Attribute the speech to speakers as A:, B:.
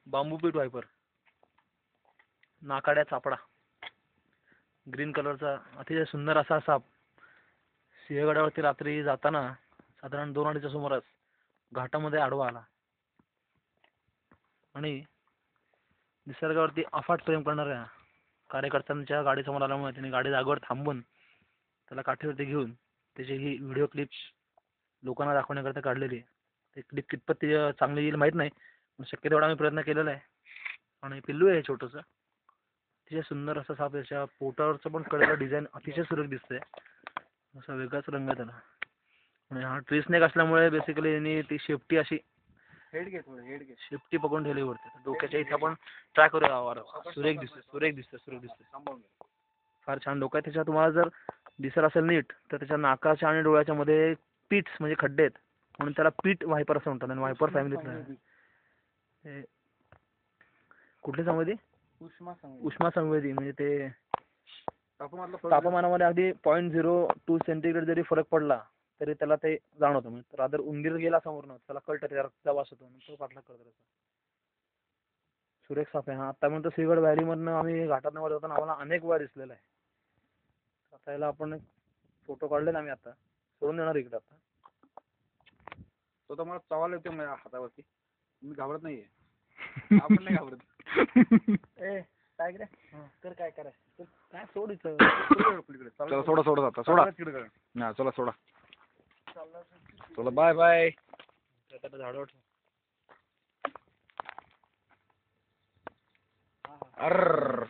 A: बांबू पीठ viper, नाकाड्या चापडा, green कलरचा अतिशय सुंदर असा साप सिंहगडावरती रात्री जाताना साधारण 2:30च्या सुमारास घाटामध्ये आडवा आला आणि निसर्गावरती अफाट प्रेम करणाऱ्या कार्यकर्त्यांच्या गाडीसमोर आल्यामुळे त्यांनी गाडी जागेवर थांबून त्याला काठीवरती घेऊन त्याची ही व्हिडिओ क्लिप्स लोकांना दाखवण्याकरता काढलेली आहे. ते क्लिप कितपत चांगली येईल माहीत नाही, पण शक्य तेवढा आम्ही प्रयत्न केलेला आहे. आणि पिल्लू आहे छोटंसं, अतिशय सुंदर असा साप. त्याच्या पोटावरचं पण कडेला डिझाईन अतिशय सुरेख दिसतंय, असा वेगळाच रंग आहे त्याला. आणि हा ट्री स्नेक असल्यामुळे बेसिकली यांनी ती शेपटी अशी शेपटी पकडून ठेवली वरती. डोक्याच्या इथं आपण ट्राय करूया. सुरेख दिसतंय. फार छान डोकं आहे त्याच्या. तुम्हाला जर दिसत असेल नीट तर त्याच्या नाकाच्या आणि डोळ्याच्या मध्ये पीट्स म्हणजे खड्डे आहेत, म्हणून त्याला पीट व्हायपर असं म्हणतात. आणि व्हायपर फॅमिलीत कुठली संवेदी? उष्मा संवेदी. म्हणजे ते तापमानामध्ये अगदी 0.02 सेंटीग्रेड जरी फरक पडला तरी त्याला ते जाणवतं. म्हणजे रादर उंदीर गेला समोरनं त्याला कळतं, त्याच्या रक्ताचा वास होतो, तो पाठलाग करतो त्याचा. सुरेख साप आहे हा. आतापर्यंत सिंहगड व्हॅलीमधनं आम्ही घाटातनं वर जाताना आम्हाला अनेक वेळा दिसलेला आहे. आता याला आपण फोटो काढले ना आम्ही, आता सोडून देणार इकडे. आता
B: तो तर मला चावायला येतो माझ्या हातावरती. मी घाबरत नाहीये. आपण नाही घाबरत.
A: काय रे कर, काय करायचं काय सोड इथं.
B: चला सोडा आता सोडा. हा चला सोडा. चला बाय बाय.
A: झाडावर
B: अर्र